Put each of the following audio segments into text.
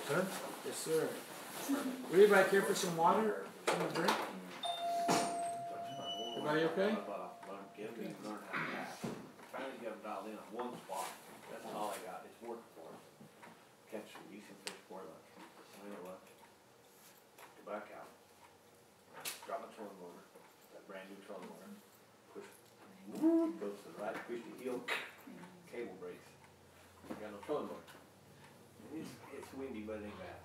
Sir? Yes, sir. Would anybody care for some water? Some drink? Everybody okay? Trying to get them dialed in on one spot. That's all I got. It's working for us. Catch some decent fish for lunch. You know what? Go back out. Drop my trolling motor. That brand new trolling motor. Push. Goes to the right. Push the heel. Cable breaks. Got no trolling motor. It's windy, but it ain't bad.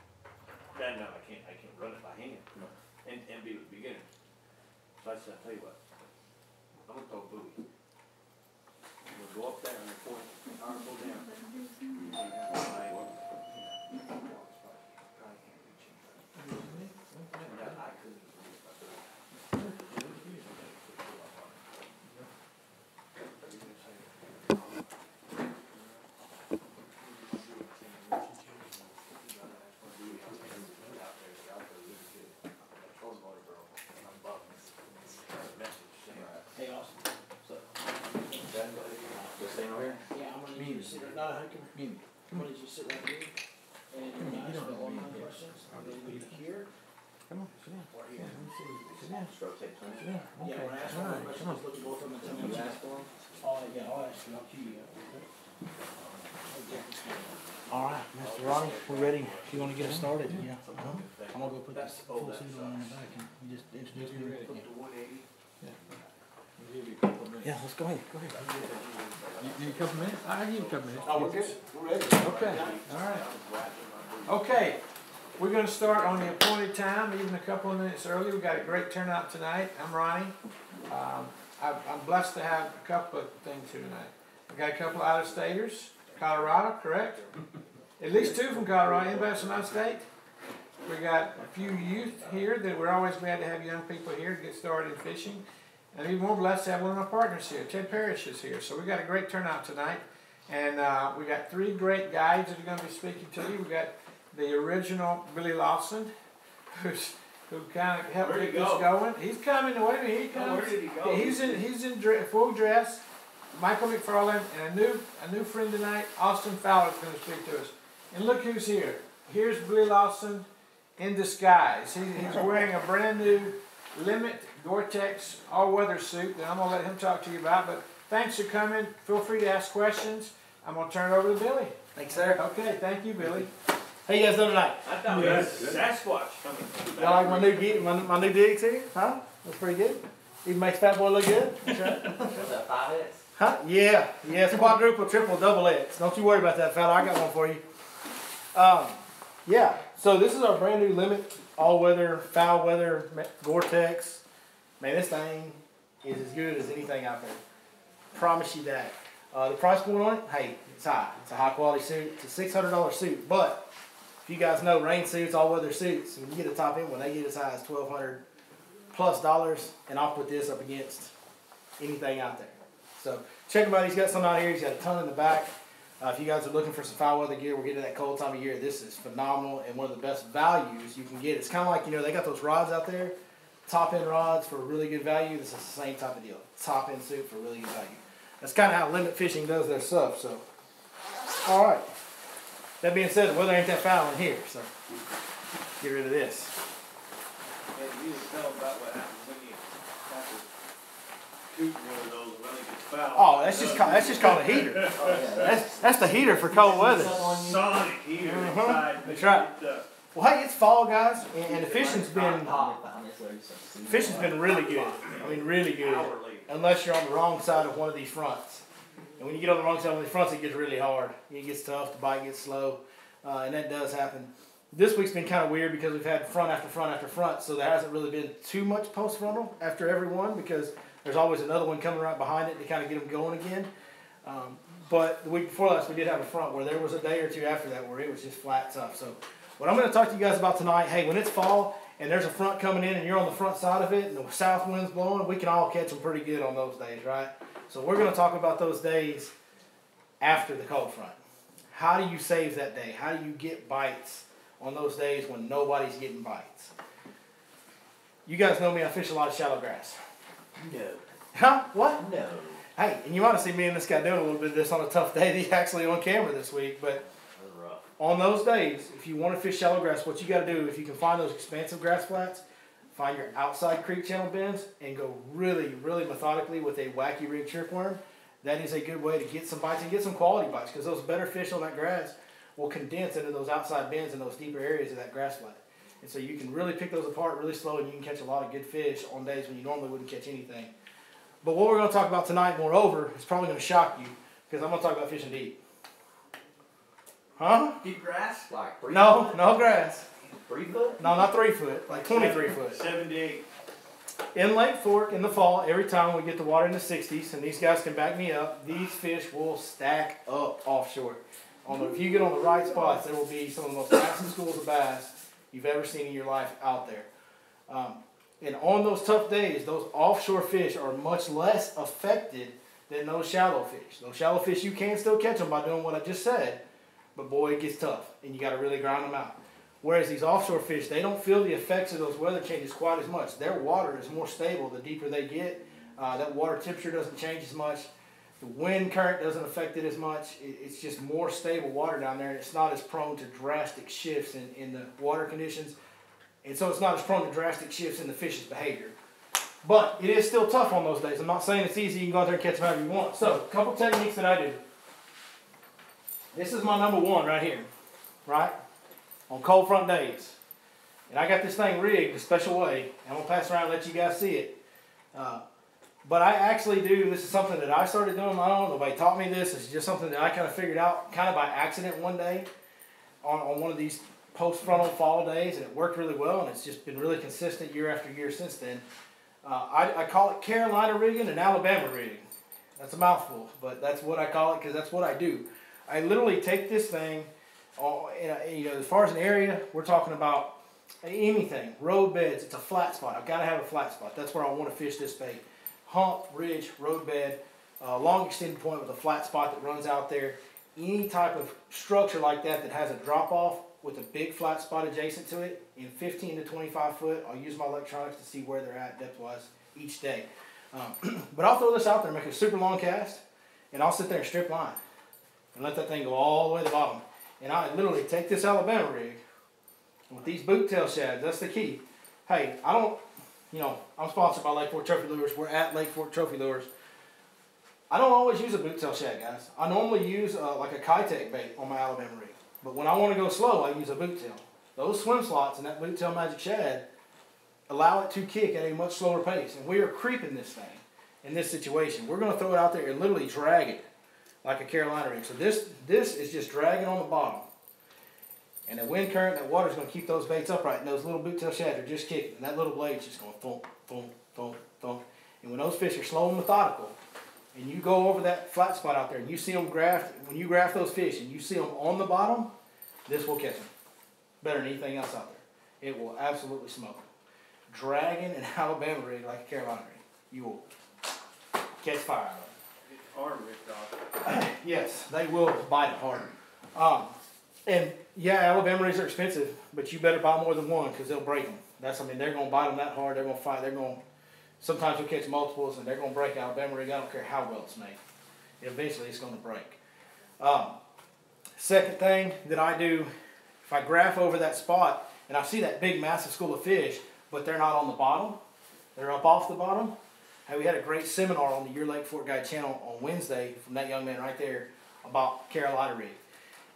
Bad enough. I can't run it by hand. And be with beginners. So I said, I'll tell you what. I'm gonna throw a buoy. We'll go up there and the point, arm go down. Hey, Austin. So, yeah, I'm gonna need you to sit right now. I'm gonna need you to sit right here. And you're gonna ask me all my questions. I'm gonna be here. Come on, sit down. Or here. Sit down. Yeah, when I ask all my questions, just look at both of them and tell me what you ask for them. I'll ask you. I'll cue you. All right, Mr. Ronnie, we're ready. If you want to get us started, yeah. I'm gonna go put this full suit on in the back and you just introduce me. Yeah, let's go ahead. Go ahead. You need a couple minutes? I'll give you a couple minutes. Oh, we're good. We're ready. Okay, all right. Okay, we're going to start on the appointed time, even a couple of minutes early. We've got a great turnout tonight. I'm Ronnie. I'm blessed to have a couple of things here tonight. We've got a couple of out-of-staters. Colorado, correct? At least two from Colorado. Anybody from out of state? We got a few youth here that we're always glad to have young people here to get started in fishing. And even more blessed to have one of our partners here. Ted Parrish is here. So we got a great turnout tonight. And we got three great guides that are going to be speaking to you. We got the original Billy Lawson, who kind of helped get this going. He's coming. Wait a minute, he comes. Where did he go? He's in full dress. Michael McFarland and a new friend tonight, Austin Fowler, is going to speak to us. And look who's here. Here's Billy Lawson in disguise. He's wearing a brand new Limit Gore-Tex all-weather suit that I'm going to let him talk to you about. But thanks for coming. Feel free to ask questions. I'm going to turn it over to Billy. Thanks, sir. Okay, thank you, Billy. How you guys doing tonight? I thought it was Sasquatch coming. Y'all like my new digs here? Huh? That's pretty good. Even makes Fat Boy look good. That's right. What's that, 5X? Huh? Yeah. It's quadruple, triple, double X. Don't you worry about that, fella. I got one for you. Yeah. So this is our brand new Limit all-weather, foul-weather Gore-Tex. Man, this thing is as good as anything out there. Promise you that. The price point on it, hey, it's high. It's a high-quality suit. It's a $600 suit. But if you guys know rain suits, all-weather suits, when you get a top end one, they get as high as $1,200 plus dollars, and I'll put this up against anything out there. So check him out. He's got some out here. He's got a ton in the back. If you guys are looking for some foul weather gear, we're getting that cold time of year. This is phenomenal and one of the best values you can get. It's kind of like, they got those rods out there, top end rods for really good value. This is the same type of deal. Top end suit for really good value. That's kind of how Limit Fishing does their stuff. So, all right. That being said, the weather ain't that foul in here, so get rid of this. And you didn't tell them about what happens when you have to shoot one of those when it gets foul. Oh, that's just called a heater. That's the heater for cold weather. Sonic heater inside. That's right. Well, hey, it's fall, guys, and the fishing's been really good. I mean, really good. Unless you're on the wrong side of one of these fronts. And when you get on the wrong side of one of these fronts, it gets really hard. It gets tough. The bite gets slow, and that does happen. This week's been kind of weird because we've had front after front after front, so there hasn't really been too much post-frontal after every one because there's always another one coming right behind it to kind of get them going again. But the week before last, we did have a front where there was a day or two after that where it was just flat tough. So what I'm going to talk to you guys about tonight, hey, when it's fall and there's a front coming in and you're on the front side of it and the south wind's blowing, we can all catch them pretty good on those days, right? So we're going to talk about those days after the cold front. How do you save that day? How do you get bites on those days when nobody's getting bites? You guys know me, I fish a lot of shallow grass. No. Huh? What? No. Hey, and you might have seen me and this guy doing a little bit of this on a tough day. He's actually on camera this week, but They're rough. On those days, if you want to fish shallow grass, what you got to do, if you can find those expansive grass flats, find your outside creek channel bends and go really, really methodically with a wacky rig chirpworm. That is a good way to get some bites and get some quality bites, because those better fish on that grass will condense into those outside bends and those deeper areas of that grass flat. And so you can really pick those apart really slow, and you can catch a lot of good fish on days when you normally wouldn't catch anything. But what we're going to talk about tonight, moreover, is probably going to shock you, because I'm going to talk about fishing deep. Huh? Deep grass? Like 3 No, foot? no grass. 3 foot? No, not 3 foot, like 23 foot. 78. In Lake Fork in the fall, every time we get the water in the 60s, and these guys can back me up, these fish will stack up offshore. If you get on the right spots, there will be some of the most massive schools of bass you've ever seen in your life out there. And on those tough days, those offshore fish are much less affected than those shallow fish. Those shallow fish, you can still catch them by doing what I just said, but boy, it gets tough, and you got to really grind them out. Whereas these offshore fish, they don't feel the effects of those weather changes quite as much. Their water is more stable the deeper they get. That water temperature doesn't change as much. The wind current doesn't affect it as much. It's just more stable water down there, and it's not as prone to drastic shifts in the water conditions. And so it's not as prone to drastic shifts in the fish's behavior. But it is still tough on those days. I'm not saying it's easy. You can go out there and catch them however you want. So, a couple techniques that I do. This is my number one right here, right? On cold front days. And I got this thing rigged a special way. I'm going to pass around and let you guys see it. But I actually do, this is something that I started doing on my own. Nobody taught me this. It's just something that I kind of figured out kind of by accident one day on one of these post-frontal fall days. And it worked really well, and it's just been really consistent year after year since then. I call it Carolina rigging and Alabama rigging. That's a mouthful, but that's what I call it because that's what I do. I literally take this thing, as far as an area, we're talking about anything. Road beds, it's a flat spot. I've got to have a flat spot. That's where I want to fish this bait. Hump, ridge, road bed, long extended point with a flat spot that runs out there. Any type of structure like that that has a drop off with a big flat spot adjacent to it, in 15 to 25 foot, I'll use my electronics to see where they're at depth-wise each day. But I'll throw this out there, make a super long cast, and I'll sit there and strip line and let that thing go all the way to the bottom. And I literally take this Alabama rig with these boot tail shads. That's the key. Hey, I'm sponsored by Lake Fork Trophy Lures. We're at Lake Fork Trophy Lures. I don't always use a boot tail shad, guys. I normally use like a Kitech bait on my Alabama rig. But when I want to go slow, I use a boot tail. Those swim slots and that boot tail magic shad allow it to kick at a much slower pace. And we are creeping this thing in this situation. We're going to throw it out there and literally drag it like a Carolina rig. So this is just dragging on the bottom. And the wind current, that water is going to keep those baits upright. And those little boot tail shads are just kicking. And that little blade's just going thump, thump, thump, thump. And when those fish are slow and methodical, and you go over that flat spot out there and you see them graft, when you graft those fish and you see them on the bottom, this will catch them better than anything else out there. It will absolutely smoke them. Dragging an Alabama rig like a Carolina rig, you will catch fire out of it. Arm ripped off. Yes, they will bite it hard. And yeah, Alabama rigs are expensive, but you better buy more than one because they'll break them. They're going to bite them that hard. They're going to fight. Sometimes you'll catch multiples and they're going to break Alabama rig. I don't care how well it's made. Eventually it's going to break. Second thing that I do, if I graph over that spot and I see that big massive school of fish, but they're not on the bottom, they're up off the bottom. Hey, we had a great seminar on the Your Lake Fork Guide channel on Wednesday from that young man right there about Carolina rig.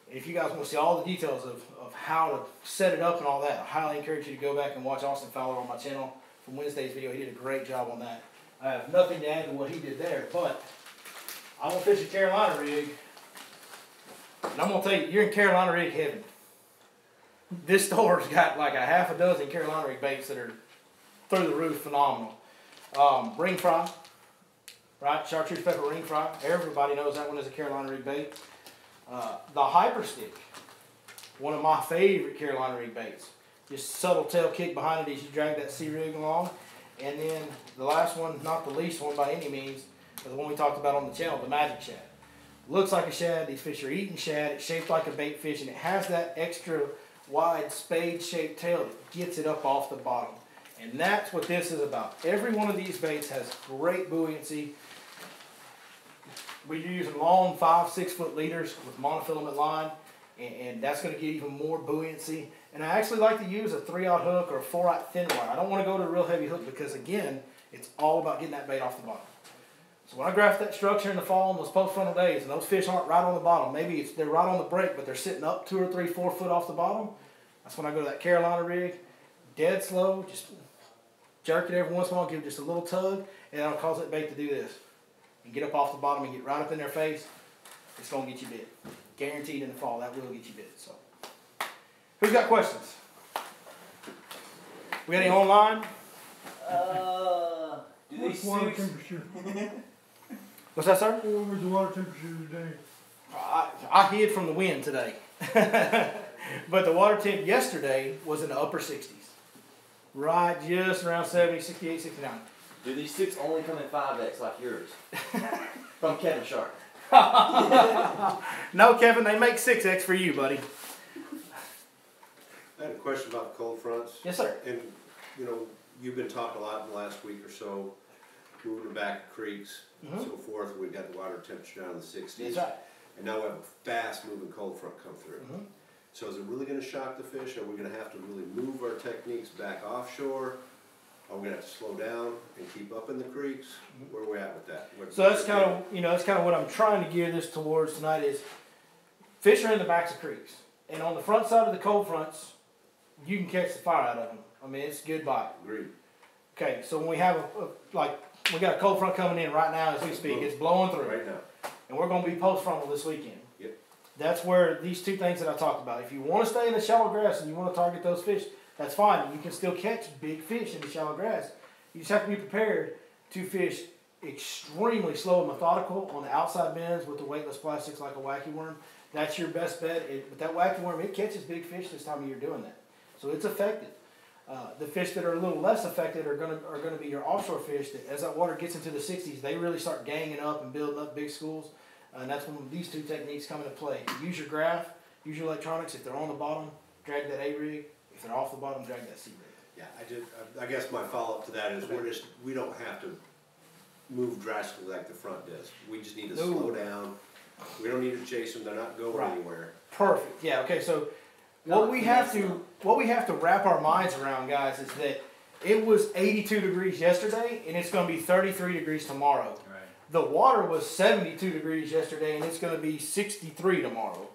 And if you guys want to see all the details of how to set it up and all that, I highly encourage you to go back and watch Austin Fowler on my channel from Wednesday's video. He did a great job on that. I have nothing to add to what he did there, but I'm going to fish a Carolina rig, and I'm going to tell you, you're in Carolina rig heaven. This store's got like a half a dozen Carolina rig baits that are through the roof phenomenal. Ring fry, right? Chartreuse pepper ring fry. Everybody knows that one is a Carolina rig bait. The hyper stick, one of my favorite Carolina rig baits. Just subtle tail kick behind it as you drag that sea rig along. And then the last one, not the least one by any means, is the one we talked about on the channel, the magic shad. Looks like a shad. These fish are eating shad. It's shaped like a bait fish, and it has that extra wide spade-shaped tail that gets it up off the bottom. And that's what this is about. Every one of these baits has great buoyancy. We're using long 5-6 foot leaders with monofilament line. and that's going to get even more buoyancy. And I actually like to use a 3/0 hook or a 4/0 thin wire. I don't want to go to a real heavy hook because, again, it's all about getting that bait off the bottom. So when I graph that structure in the fall on those post-frontal days and those fish aren't right on the bottom, maybe they're right on the break, but they're sitting up 2 or 3, 4 foot off the bottom, that's when I go to that Carolina rig, dead slow, just jerk it every once in a while, give it just a little tug, and that'll cause that bait to do this. And get up off the bottom and get right up in their face. It's going to get you bit. Guaranteed in the fall, that will get you bit. So, who's got questions? We got any online? What's water temperature? What's that, sir? What was the water temperature today? I hid from the wind today. But the water temp yesterday was in the upper 60s. Right, just around 70, 68, 69. Do these suits only come in 5X like yours? From Kevin Sharp. No, Kevin, they make 6X for you, buddy. I had a question about the cold fronts. Yes, sir. And, you know, you've been talking a lot in the last week or so, moving back creeks and so forth. We've got the water temperature down in the 60s. That's right. And now we have a fast moving cold front come through. So is it really going to shock the fish? Are we going to have to really move our techniques back offshore? Are we going to have to slow down and keep up in the creeks? Where are we at with that? So that's kind of, that's kind of what I'm trying to gear this towards tonight is fish are in the backs of creeks. And on the front side of the cold fronts, you can catch the fire out of them. I mean, it's good bite. Agreed. Okay, so when we have we got a cold front coming in right now as we speak. It's blowing through. Right now. And we're going to be post-frontal this weekend. Yep. That's where these two things that I talked about. If you want to stay in the shallow grass and you want to target those fish, that's fine. You can still catch big fish in the shallow grass. You just have to be prepared to fish extremely slow and methodical on the outside bends with the weightless plastics like a wacky worm. That's your best bet. But that wacky worm, it catches big fish this time of year doing that. So it's effective. The fish that are a little less affected are going to be your offshore fish that as that water gets into the 60s, they really start ganging up and building up big schools. And that's when these two techniques come into play. Use your graph, use your electronics. If they're on the bottom, drag that A rig. If they're off the bottom, drag that C rig. Yeah, I guess my follow-up to that is we don't have to move drastically like the front does. We just need to slow down. We don't need to chase them. They're not going anywhere. Perfect. Yeah. Okay. So what we have to wrap our minds around, guys, is that it was 82 degrees yesterday, and it's going to be 33 degrees tomorrow. Right. The water was 72 degrees yesterday, and it's going to be 63 tomorrow.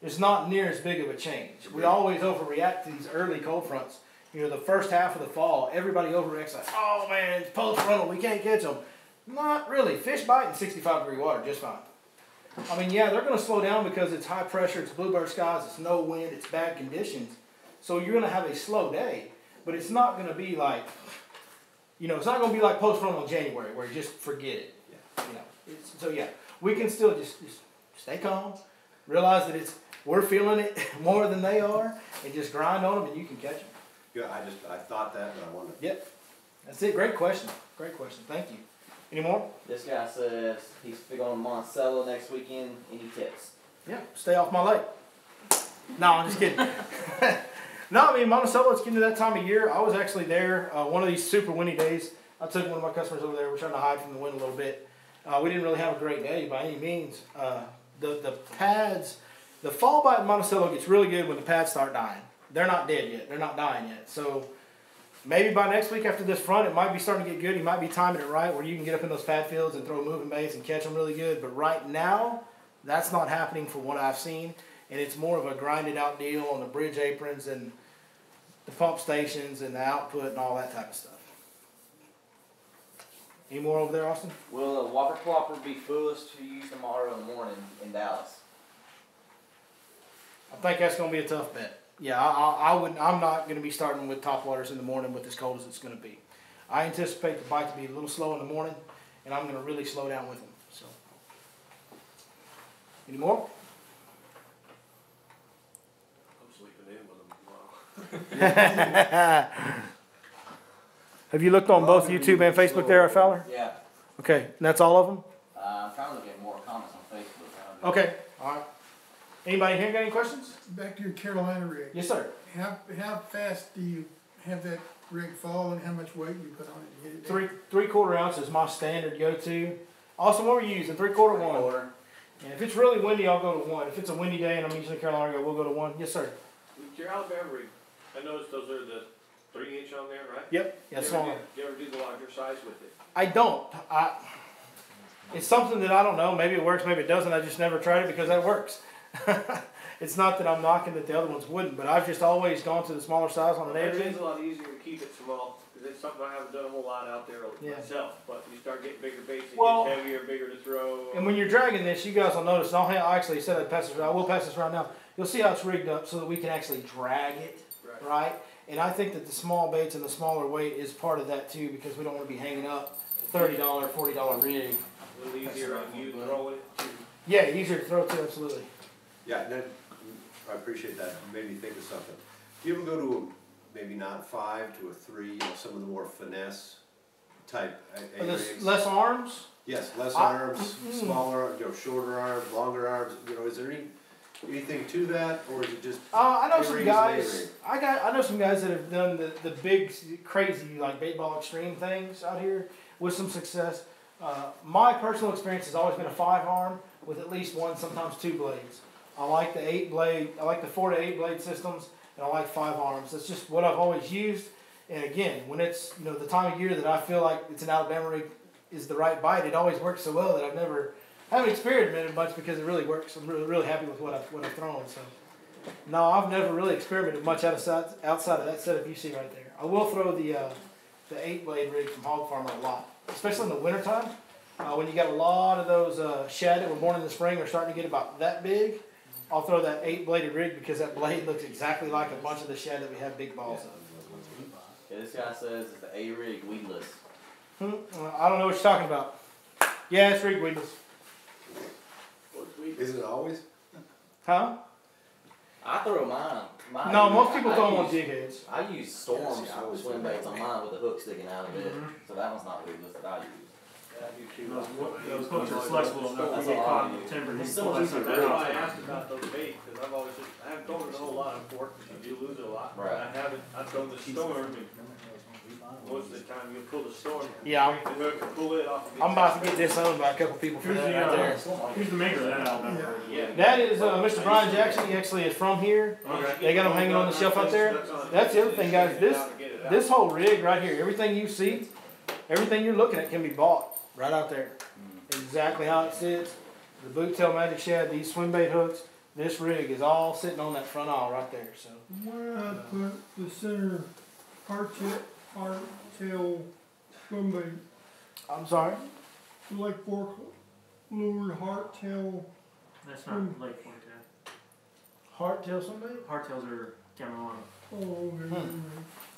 It's not near as big of a change. We always overreact to these early cold fronts. You know, the first half of the fall, everybody overreacts like, oh man, it's post-frontal, we can't catch them. Not really. Fish bite in 65-degree water just fine. I mean, yeah, they're going to slow down because it's high pressure, it's bluebird skies, it's no wind, it's bad conditions. So you're going to have a slow day, but it's not going to be like, it's not going to be like post-frontal in January where you just forget it. So yeah, we can still just stay calm, realize that we're feeling it more than they are, and just grind on them, and you can catch them. Yeah, I thought that, but I wanted to. Yep, that's it. Great question. Great question. Thank you. Any more? This guy says he's big on Monticello next weekend. Any tips? Yeah, stay off my lake. No, I'm just kidding. No, I mean, Monticello, it's getting to that time of year. I was actually there one of these super windy days. I took one of my customers over there. We're trying to hide from the wind a little bit. We didn't really have a great day by any means. The pads, the fall bite in Monticello gets really good when the pads start dying. They're not dead yet. They're not dying yet. So maybe by next week after this front, it might be starting to get good. You might be timing it right where you can get up in those fat fields and throw moving baits and catch them really good. But right now, that's not happening from what I've seen. And it's more of a grinded out deal on the bridge aprons and the pump stations and the output and all that type of stuff. Any more over there, Austin? Will a whopper plopper be foolish to use tomorrow in the morning in Dallas? I think that's going to be a tough bet. Yeah, I'm not going to be starting with topwaters in the morning with as cold as it's going to be. I anticipate the bite to be a little slow in the morning, and I'm going to really slow down with them. So, any more? I'm sleeping in with them tomorrow. Have you looked on both YouTube and Facebook there, Fowler? Yeah. Okay, and that's all of them? I'm trying to look at more comments on Facebook. Okay, all right. Anybody here got any questions? Back to your Carolina rig. Yes, sir. How fast do you have that rig fall and how much weight you put on it to get it down? 3/4 ounce is my standard go-to. Austin, what were you using? 3/4 1? And if it's really windy, I'll go to one. If it's a windy day and I'm usually in Carolina, we'll go to one. Yes, sir. With your Alabama rig, I noticed those are the 3-inch on there, right? Yep. Yeah, smaller. You ever do the larger size with it? I don't. It's something that I don't know. Maybe it works, maybe it doesn't. I just never tried it because that works. It's not that I'm knocking that the other ones wouldn't, but I've just always gone to the smaller size on an A rig. It's a lot easier to keep it small, because it's something I haven't done a whole lot out there myself, but you start getting bigger baits, it Well, gets heavier, bigger to throw. And when you're dragging this, you guys will notice, and I actually said I'd pass this around. I will pass this around now. You'll see how it's rigged up so that we can actually drag it, right? And I think that the small baits and the smaller weight is part of that too, because we don't want to be hanging up $30, $40 rig. A little easier on you to throw it too. Yeah, easier to throw too, absolutely. Yeah, and then, I appreciate that, you made me think of something. Do you ever go to maybe not 5 to a 3, some of the more finesse type A-rigs? Less arms? Yes, less arms, smaller, shorter arms, longer arms, is there anything to that, or is it just? I know some A-rig is an guys. A-rig? I know some guys that have done the big, crazy like bait ball extreme things out here with some success. My personal experience has always been a 5-arm with at least 1, sometimes 2 blades. I like the 8-blade. I like the 4 to 8 blade systems, and I like 5 arms. That's just what I've always used. And again, when it's the time of year that I feel like it's an Alabama rig is the right bite, it always works so well that I haven't experimented much because it really works. I'm really happy with what I've thrown. So no, I've never really experimented much outside of that setup you see right there. I will throw the 8-blade rig from Hog Farmer a lot, especially in the wintertime. When you got a lot of those shad that were born in the spring are starting to get about that big. I'll throw that 8-bladed rig because that blade looks exactly like a bunch of the shad that we have big balls of. Yeah, this guy says it's the A-rig weedless. I don't know what you're talking about. Yeah, it's rig weedless. Isn't it always? Huh? I throw mine. No, most people throw them on jig heads. I use storms Yeah, see, I always swim do that. baits on mine with a hook sticking out of it. So that one's not weedless that I use. Those hooks are flexible enough to That's get all caught I in the use. timber. It's You so pull that much sucker easier. That's why I out. asked about those baits, because I haven't thrown it a whole lot of pork, because you do lose it a lot. Right. I've thrown the storm, and most of the time you'll pull the storm. Yeah, The hook and pull it off. and I'm about to get disowned by a couple people for Who's that the, right there. who's the maker of that Alabama Yeah. rig? Yeah. That is Mr. Brian Jackson. He actually is from here. Okay. They got them hanging on the shelf out there. That's the other thing, guys. This whole rig right here, everything you see, everything you're looking at can be bought right out there. Exactly how it sits. The boot tail magic shad, these swim bait hooks, this rig is all sitting on that front aisle right there. So Why not put the center hardtail swim bait, I'm sorry. like fork lured hardtail? That's not Lake Point, yeah. Hardtail swim bait? Hardtails are Camelot. Oh, okay.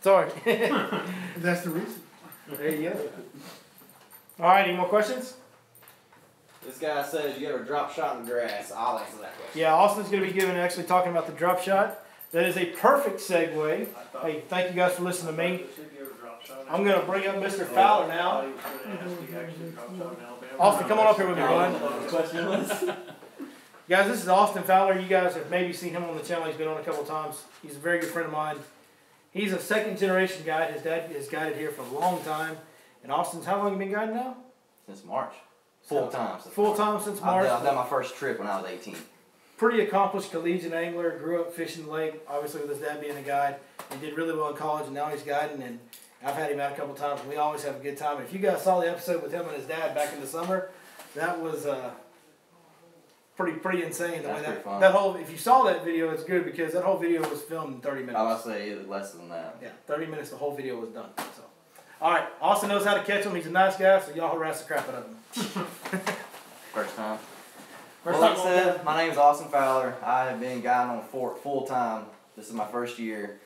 Sorry. That's the reason. There you go. All right, any more questions? This guy says, you ever drop shot in the grass? I'll answer that question. Yeah, Austin's going to be actually talking about the drop shot. That is a perfect segue. Hey, thank you guys for listening to me. I'm going to bring up Mr. Fowler now. Austin, come on up here with me, bud. Guys, this is Austin Fowler. You guys have maybe seen him on the channel. He's been on a couple times. He's a very good friend of mine. He's a second-generation guide. His dad has guided here for a long time. And Austin's, how long have you been guiding now? Since March. Full time. Full time since March. I've done my first trip when I was 18. Pretty accomplished collegiate angler. Grew up fishing the lake, obviously with his dad being a guide. He did really well in college, and now he's guiding. And I've had him out a couple times, and we always have a good time. And if you guys saw the episode with him and his dad back in the summer, that was pretty insane. The That's way pretty fun. that whole, if you saw that video, it's good because that whole video was filmed in 30 minutes. I must say it was less than that. Yeah, 30 minutes. The whole video was done. So, all right. Austin knows how to catch him. He's a nice guy, so y'all harass the crap out of him. First time. First Well, like I time said, my name is Austin Fowler. I have been guiding on Fort full time. This is my first year.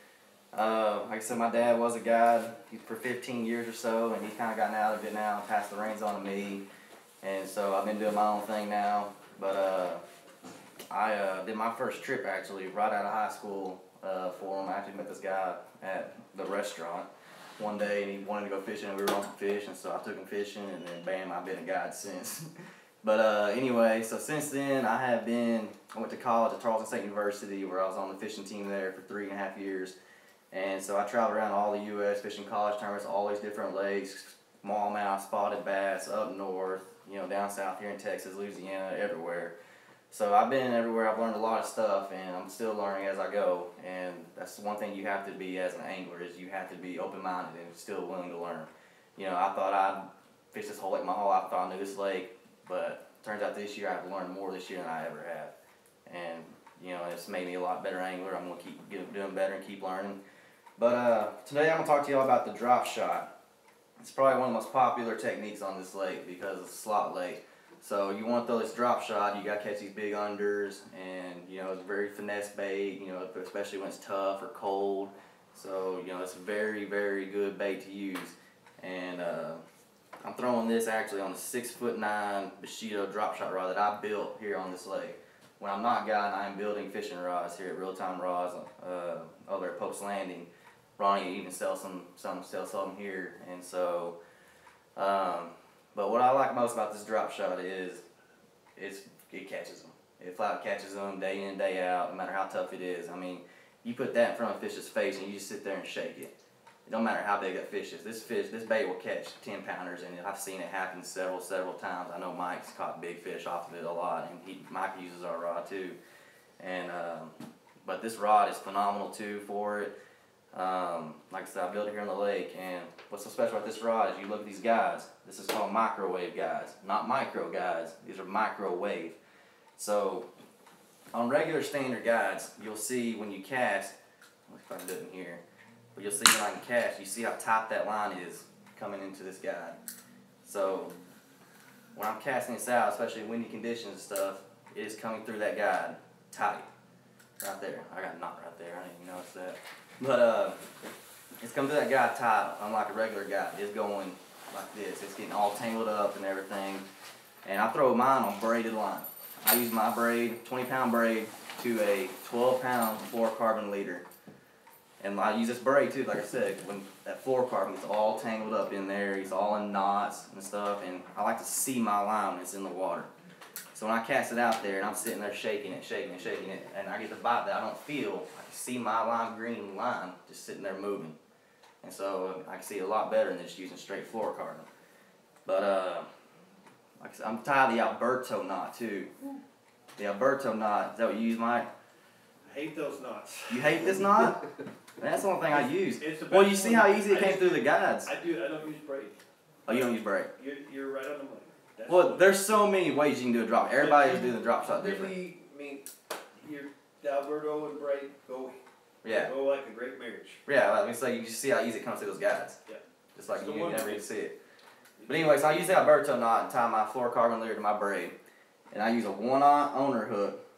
Like I said, my dad was a guide for 15 years or so, and he's kind of gotten out of it now and passed the reins on to me. And so I've been doing my own thing now. But I did my first trip actually right out of high school for him. I actually met this guy at the restaurant one day, and he wanted to go fishing, and we were on some fish, and so I took him fishing, and then bam, I've been a guide since. But anyway, so since then I went to college at Tarleton State University where I was on the fishing team there for 3.5 years. And so I traveled around all the U.S. fishing college tournaments, all these different lakes, smallmouth, spotted bass, up north, down south here in Texas, Louisiana, everywhere. So I've been everywhere, I've learned a lot of stuff, and I'm still learning as I go, and that's one thing you have to be as an angler, is you have to be open-minded and still willing to learn. You know, I thought I'd fish this whole lake my whole life, I thought I knew this lake, but turns out this year I've learned more this year than I ever have. And, you know, it's made me a lot better angler. I'm going to keep doing better and keep learning. But today I'm going to talk to you all about the drop shot. It's probably one of the most popular techniques on this lake because it's a slot lake. So you want to throw this drop shot, you got to catch these big unders, and you know, it's very finesse bait, you know, especially when it's tough or cold. So, you know, it's a very, very good bait to use. And I'm throwing this actually on a 6'9" Bushido drop shot rod that I built here on this lake. When I'm not guiding, I'm building fishing rods here at Real Time Rods over at Pope's Landing. Ronnie even sells some here, and so. But what I like most about this drop shot is it catches them. It flat catches them day in, day out, no matter how tough it is. I mean, you put that in front of a fish's face and you just sit there and shake it. It don't matter how big that fish is. This bait will catch 10-pounders, and I've seen it happen several times. I know Mike's caught big fish off of it a lot, and Mike uses our rod too. And but this rod is phenomenal too for it. Like I said, I built it here on the lake, and what's so special about this rod is you look at these guides. This is called microwave guides, not micro guides. These are microwave. So on regular standard guides, you'll see when you cast, let's see if I can do it in here, but you'll see when I can cast, you see how tight that line is coming into this guide. So when I'm casting this out, especially in windy conditions and stuff, it is coming through that guide tight. Right there. I got a knot right there. I didn't even notice that. But it's coming through that guide tight, unlike a regular guide. It's going like this. It's getting all tangled up and everything. And I throw mine on braided line. I use my braid, 20-pound braid, to a 12-pound fluorocarbon leader. And I use this braid too, like I said, when that fluorocarbon is all tangled up in there, it's all in knots and stuff, and I like to see my line when it's in the water. So when I cast it out there and I'm sitting there shaking it, and I get the bite that I don't feel, I can see my lime green line just sitting there moving. And so I can see it a lot better than just using straight fluorocarbon. But like I said, I'm tied the Alberto knot too. The Alberto knot, is that what you use, Mike? I hate those knots. You hate this knot? That's the only thing I use. It's the Well, you best see one. how easy it came through the guides. I don't use braid. Oh, you don't use braid? You're right on the money. That's Well, what- there's so many ways you can do a drop. Everybody's doing the drop shot different. Really, I mean, the Alberto and braid go Yeah. like a great marriage. Yeah, like, it's like you see how easy it comes through those guides. Yeah. Just like It's the you one never thing. even see it. But anyway, so I use the Alberto knot and tie my fluorocarbon leader to my braid. And I use a 1/0 owner hook,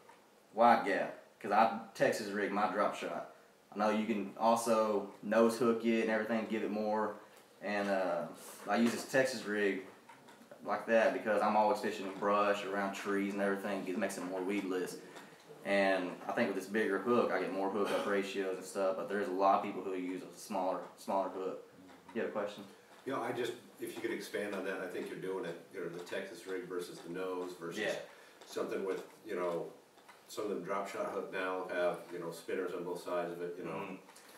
wide gap, because I Texas rig my drop shot. I know you can also nose hook it and everything, give it more. And I use this Texas rig like that because I'm always fishing in brush, around trees and everything. It makes it more weedless. And I think with this bigger hook, I get more hookup ratios and stuff. But there's a lot of people who use a smaller hook. You have a question? You know, if you could expand on that, I think you're doing it, you know, the Texas rig versus the nose versus Yeah. something with, you know, some of them drop shot hook now have, you know, spinners on both sides of it, you know. Mm-hmm.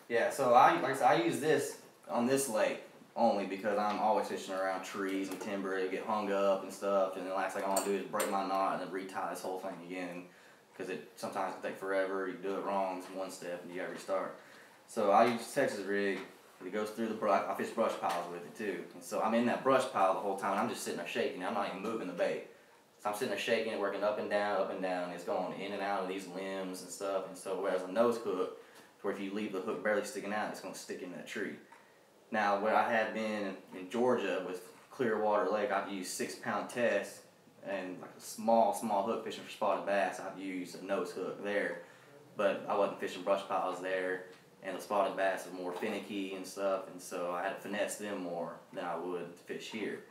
Yeah, so like I said, I use this on this lake only because I'm always fishing around trees and timber. It'll get hung up and stuff, and the last thing I want to do is break my knot and then retie this whole thing again, because it sometimes can take forever. You do it wrong, it's one step, and you gotta restart. So I use Texas rig. It goes through the brush. I fish brush piles with it too, and so I'm in that brush pile the whole time. And I'm just sitting there shaking. I'm not even moving the bait. So I'm sitting there shaking it, working up and down, and it's going in and out of these limbs and stuff. And so whereas a nose hook, where if you leave the hook barely sticking out, it's going to stick in that tree. Now, where I had been in Georgia with Clearwater Lake, I've used 6-pound tests, and like a small hook fishing for spotted bass, I've used a nose hook there. But I wasn't fishing brush piles there, and the spotted bass are more finicky and stuff, and so I had to finesse them more than I would to fish here.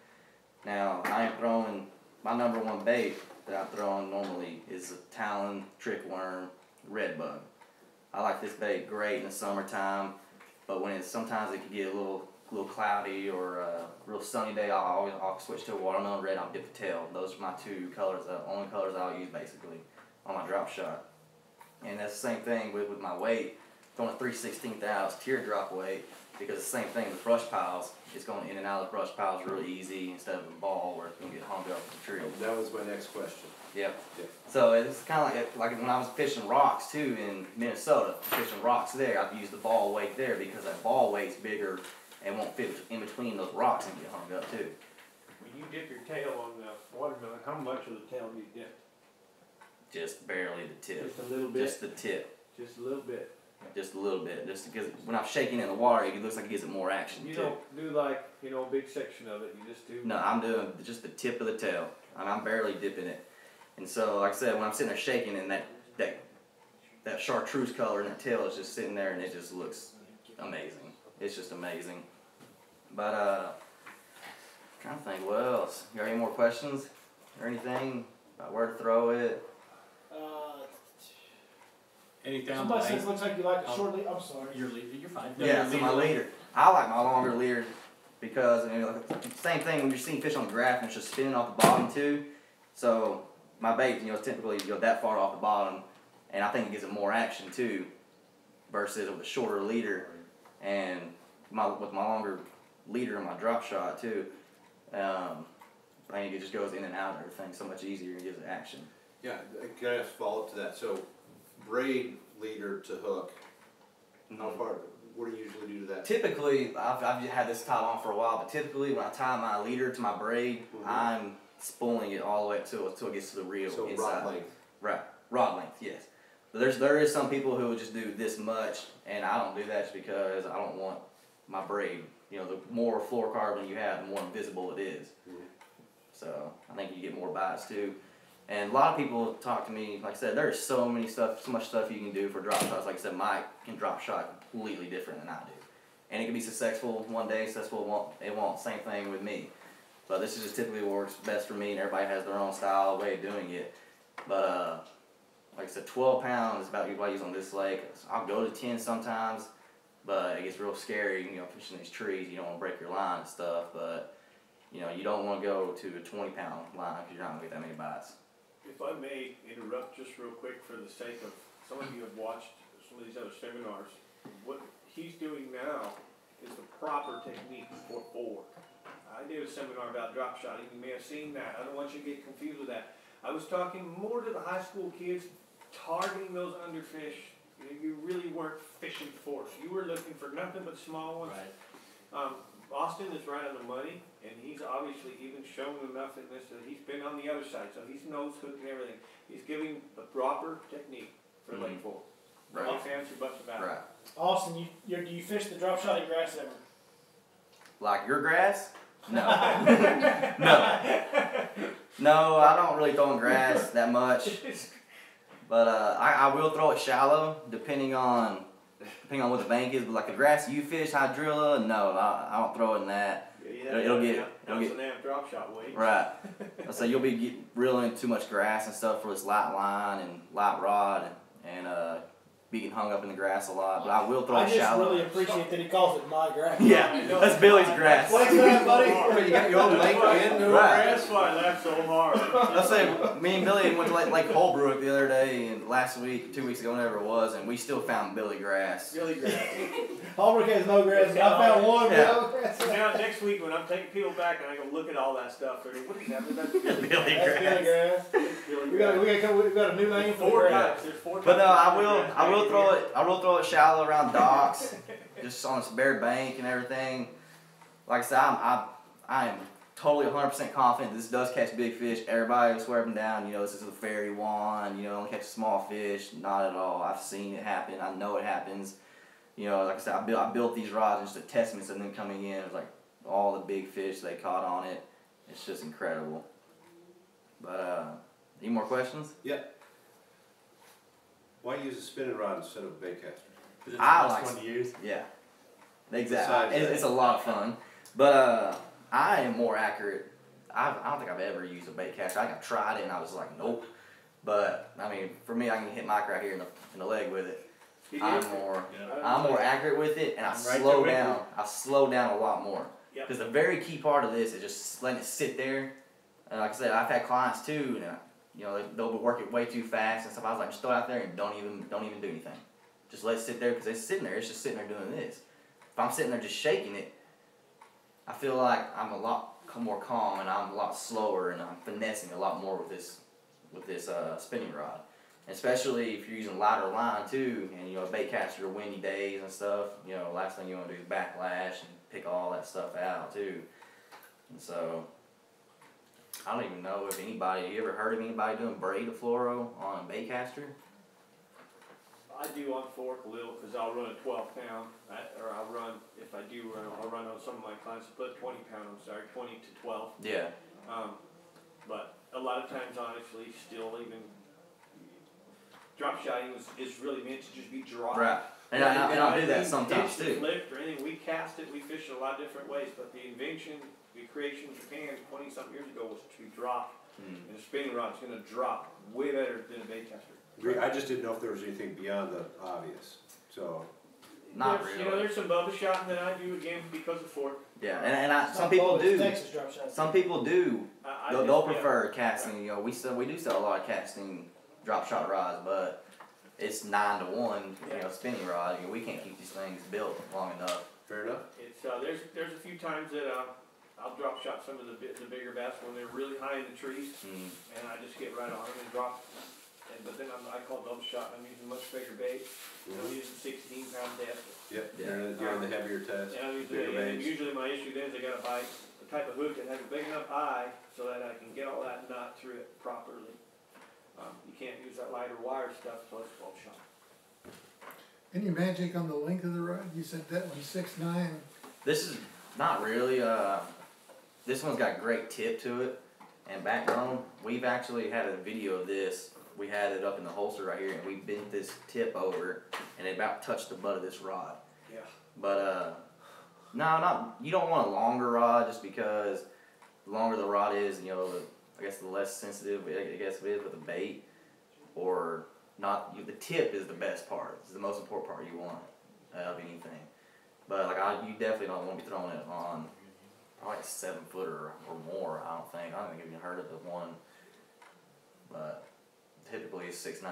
Now, I am throwing, my number one bait that I'm throwing normally is a Talon trick worm red bug. I like this bait great in the summertime, but when sometimes it can get a little cloudy or a real sunny day, I'll switch to a watermelon red. I'll dip the tail. Those are my two colors, the only colors I'll use basically on my drop shot. And that's the same thing with my weight. Throwing a 3/16 ounce teardrop weight, because the same thing with brush piles. It's going in and out of the brush piles really easy instead of a ball where it's going to get hung up in the tree. That was my next question. Yep. Yeah. So it's kind of like when I was fishing rocks too in Minnesota, fishing rocks there, I'd use the ball weight there because that ball weight's bigger and won't fit in between those rocks and get hung up too. When you dip your tail on the watermelon, how much of the tail do you dip? Just barely the tip. Just a little bit? Just the tip. Just a little bit. Just a little bit. Just because when I'm shaking it in the water, it looks like it gives it more action You too. don't do like, you know, a big section of it, you just do. No, I'm doing just the tip of the tail. I'm barely dipping it. And so, like I said, when I'm sitting there shaking and that chartreuse color in that tail is just sitting there and it just looks amazing. It's just amazing. But, trying to think, what else? You got any more questions or anything about where to throw it? Anything on Somebody the says it looks like you like a short lead. I'm sorry. You're fine. Yeah, so my leader. I like my longer leader because I mean, like, same thing when you're seeing fish on the graph and it's just spinning off the bottom too. So my bait, you know, typically you go that far off the bottom, and I think it gives it more action too, versus with a shorter leader and with my longer leader and my drop shot too. I think it just goes in and out and everything so much easier and gives it action. Yeah, can I ask a follow-up to that? So, braid leader to hook, how far, what do you usually do to that? Typically, I've had this tied on for a while, but typically when I tie my leader to my braid, I'm spooling it all the way up until it gets to the reel So inside. rod length. Right, rod length, yes. But there is some people who will just do this much, and I don't do that just because I don't want my braid. You know, the more fluorocarbon you have, the more invisible it is. So I think you get more bites too. And a lot of people talk to me, like I said, there's so much stuff you can do for drop shots. Like I said, Mike can drop shot completely different than I do. And it can be successful one day, successful it won't. Same thing with me. But this is just typically what works best for me, and everybody has their own style, way of doing it. But like I said, 12 pounds is about what I use on this lake. I'll go to 10 sometimes, but it gets real scary, you know, fishing these trees. You don't want to break your line and stuff, but you know, you don't want to go to a 20-pound line because you're not going to get that many bites. If I may interrupt just real quick for the sake of, some of you have watched some of these other seminars, what he's doing now is the proper technique for forward. I did a seminar about drop shotting, you may have seen that, I don't want you to get confused with that. I was talking more to the high school kids, targeting those underfish. You really weren't fishing for us. You were looking for nothing but small ones. Right. Austin is right on the money, and he's obviously even shown enough in this that he's been on the other side, so he knows hook and everything. He's giving the proper technique for lake forward. Right. No fancy buts about it. Right. Austin, do you fish the drop shot grass ever? Like your grass? No. No. No, I don't really throw in grass that much. But I will throw it shallow, depending on what the bank is. But like the grass you fish, hydrilla, no, I don't throw it in that. Yeah, It'll get an amp drop shot weight. right. So you'll be reeling too much grass and stuff for this light line and light rod and being hung up in the grass a lot. But I will throw it shallow. I just really appreciate that he calls it my grass. Yeah, that's Billy's grass. What's that, buddy? You got your own lake in the Right. That's why I laughed so hard. Let's say me and Billy went to Lake Holbrook the other day, and last week, 2 weeks ago, whenever it was, and we still found Billy grass. Really great. Holbrook has no grass. I found one. Yeah. Now next week when I'm taking people back and I go look at all that stuff, they're like, what is that? That's Billy That's grass. grass. Billy We grass. got a new name for Four the grass. types. There's four But no, types of I will grass. throw it shallow around docks, just on this bare bank and everything. Like I said, I am totally 100% confident this does catch big fish. Everybody will swear up and down, you know, this is a fairy wand, you know, only catch small fish. Not at all. I've seen it happen. I know it happens. You know, like I said, I built these rods just a testament of them coming in. It's like all the big fish they caught on it. It's just incredible. But any more questions? Yeah. Why use a spinning rod instead of a bait caster? I like one to use. Yeah, Besides exactly. that. It's a lot of fun, but I am more accurate. I don't think I've ever used a bait caster. I think I've tried it and I was like, nope. But I mean, for me, I can hit Mike right here in the leg with it. I'm more accurate with it, and I I'm right slow there with down. you. I slow down a lot more. Yep. Because the very key part of this is just letting it sit there. And like I said, I've had clients too, and you know, they'll be working way too fast and stuff. I was like, just throw it out there and don't even do anything. Just let it sit there because it's sitting there. It's just sitting there doing this. If I'm sitting there just shaking it, I feel like I'm a lot more calm and I'm a lot slower and I'm finessing a lot more with this with this spinning rod. Especially if you're using lighter line too, and a bait caster, windy days and stuff, last thing you want to do is backlash and pick all that stuff out too. And so, I don't even know if you ever heard of anybody doing braid to fluoro on a bait caster? I do on fork a little, because I'll run a 12 pound, or I'll run, if I do run, I'll run on some of my clients, put 20 pound, 20 to 12. Yeah. But a lot of times, honestly, still even, drop shotting is really meant to just be dry. Right. And I do that sometimes too. Flipped or anything, we cast it, we fish it a lot of different ways, but the creation in Japan 20 something years ago was to drop. And a spinning rod is going to drop way better than a bait caster. I just didn't know if there was anything beyond the obvious, so. Not really. There's some bubble shotting that I do again because of fork. Yeah, and some people do. Texas drop shot. Some people do. They'll They'll prefer casting. We do sell a lot of casting drop shot rods, but it's 9 to 1. Spinning rod. We can't keep these things built long enough. Fair enough. It's there's a few times that I'll drop shot some of the bigger bass when they're really high in the trees, and I just get right on them and drop. But then I call double shot, and I'm using much bigger bait. I'm using 16 pound test. Yep, you're in the heavier test. And I'm usually my issue then is I gotta buy a type of hook that has a big enough eye so that I can get all that knot through it properly. You can't use that lighter wire stuff, so it's 12 shot. Any magic on the length of the rod? You said that one's 6'9". This is not really. This one's got great tip to it and backbone. We've actually had a video of this. We had it up in the holster right here, and we bent this tip over, and it about touched the butt of this rod. Yeah. But no, you don't want a longer rod, just because the longer the rod is, I guess the less sensitive I guess it is with the bait, or not. The tip is the best part. It's the most important part you want of anything. But you definitely don't want to be throwing it on probably a 7-footer or more. I don't think I've even heard of the one, but typically it's 6'9".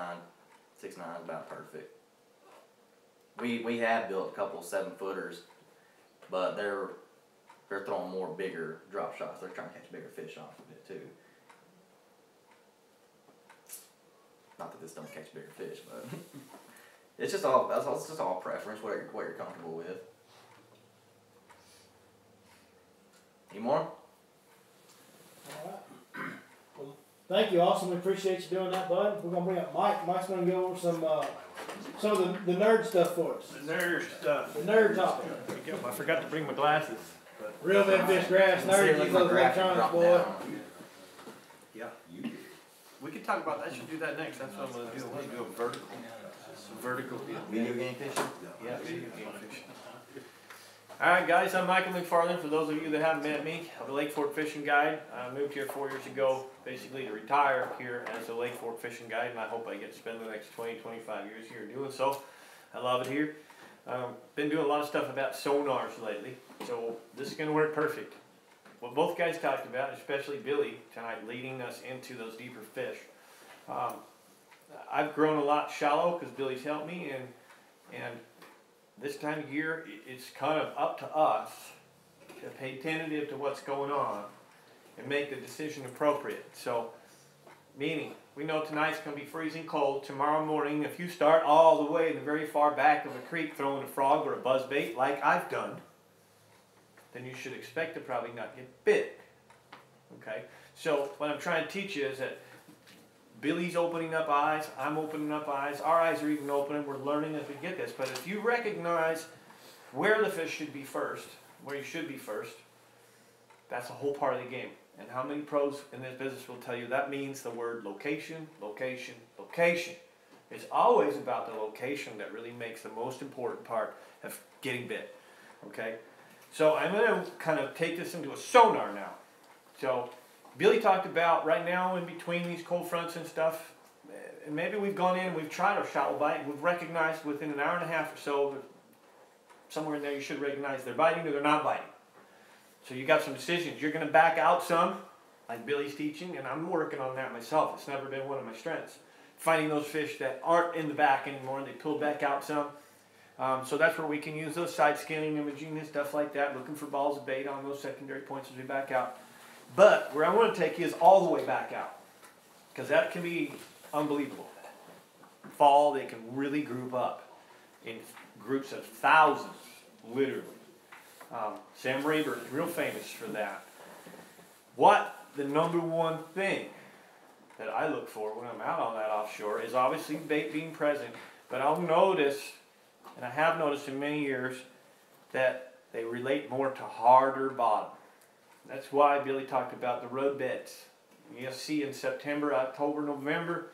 6'9" is about perfect. We have built a couple 7-footers, but they're throwing more bigger drop shots. They're trying to catch bigger fish off of it too. Not that this don't catch bigger fish, but it's just all preference. What you're comfortable with. Any more? Alright. Well, thank you, Austin. We appreciate you doing that, bud. We're gonna bring up Mike. Mike's gonna go over some of the nerd stuff for us. The nerd stuff. The nerd topic. I forgot to bring my glasses. Real Memphis grass nerd. You love electronics, boy. Yeah. We could talk about that. I should do that next. That's what I'm gonna do. I want to do a vertical deal. Video game fishing? Yeah, video game fishing. Alright guys, I'm Michael McFarland. For those of you that haven't met me, I'm a Lake Fork fishing guide. I moved here 4 years ago, basically to retire here as a Lake Fork fishing guide, and I hope I get to spend the next 20, 25 years here doing so. I love it here. Been doing a lot of stuff about sonars lately, so this is going to work perfect. What both guys talked about, especially Billy tonight, leading us into those deeper fish. I've grown a lot shallow because Billy's helped me, and this time of year, it's kind of up to us to pay tentative to what's going on and make the decision appropriate. So, meaning, we know tonight's going to be freezing cold. Tomorrow morning, if you start all the way in the very far back of a creek throwing a frog or a buzzbait like I've done, then you should expect to probably not get bit. Okay? So, what I'm trying to teach you is that Billy's opening up eyes, I'm opening up eyes, our eyes are even opening, we're learning as we get this. But if you recognize where the fish should be first, where you should be first, that's a whole part of the game. And how many pros in this business will tell you that means the word location, location, location. It's always about the location that really makes the most important part of getting bit. Okay? So I'm going to kind of take this into a sonar now. So Billy talked about right now in between these cold fronts and stuff, and maybe we've gone in and we've tried our shallow bite, and we've recognized within an hour and a half or so, somewhere in there you should recognize they're biting or they're not biting. So you got some decisions. You're going to back out some, like Billy's teaching, and I'm working on that myself. It's never been one of my strengths. Finding those fish that aren't in the back anymore, and they pull back out some. So that's where we can use those side scanning imaging and stuff like that, looking for balls of bait on those secondary points as we back out. But where I want to take you is all the way back out. because that can be unbelievable. Fall, they can really group up in groups of thousands, literally. Sam Rayburn is real famous for that. What the number one thing that I look for when I'm out on that offshore is obviously bait being present, but I'll notice, and I have noticed in many years, that they relate more to harder bottom. That's why Billy talked about the road beds. You'll see in September, October, November,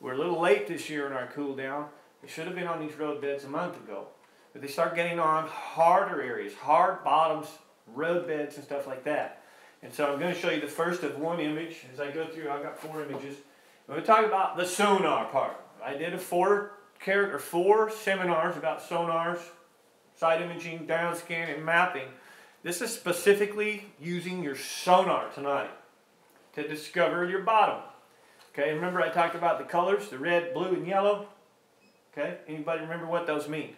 we're a little late this year in our cool down. We should have been on these road beds a month ago. But they start getting on harder areas, hard bottoms, road beds and stuff like that. And so I'm going to show you the first of one image. As I go through, I've got 4 images. I'm going to talk about the sonar part. I did 4 seminars about sonars, side imaging, downscan, and mapping. This is specifically using your sonar tonight to discover your bottom. Okay, remember I talked about the colors, the red, blue, and yellow? Okay, anybody remember what those mean?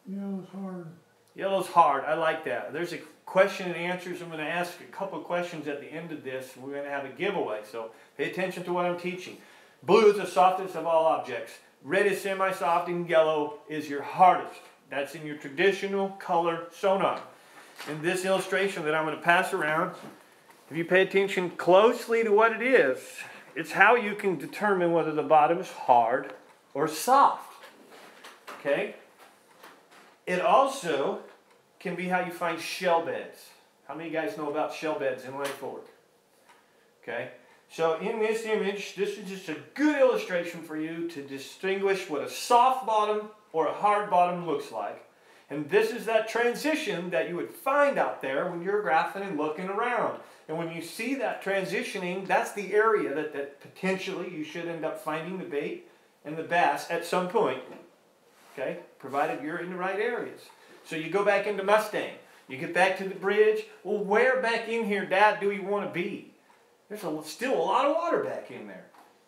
Yellow's hard. Yellow's hard, I like that. There's a question and answers. I'm going to ask a couple of questions at the end of this. We're going to have a giveaway, so pay attention to what I'm teaching. Blue is the softest of all objects. Red is semi-soft, and yellow is your hardest. That's in your traditional color sonar. In this illustration that I'm going to pass around, if you pay attention closely to what it is, it's how you can determine whether the bottom is hard or soft. Okay? It also can be how you find shell beds. How many of you guys know about shell beds in Lake Fork? Okay? So in this image, this is just a good illustration for you to distinguish what a soft bottom or a hard bottom looks like. And this is that transition that you would find out there when you're graphing and looking around. And when you see that transitioning, that's the area that potentially you should end up finding the bait and the bass at some point. Okay? Provided you're in the right areas. So you go back into Mustang. You get back to the bridge. Well, where back in here, Dad, do we want to be? There's still a lot of water back in there.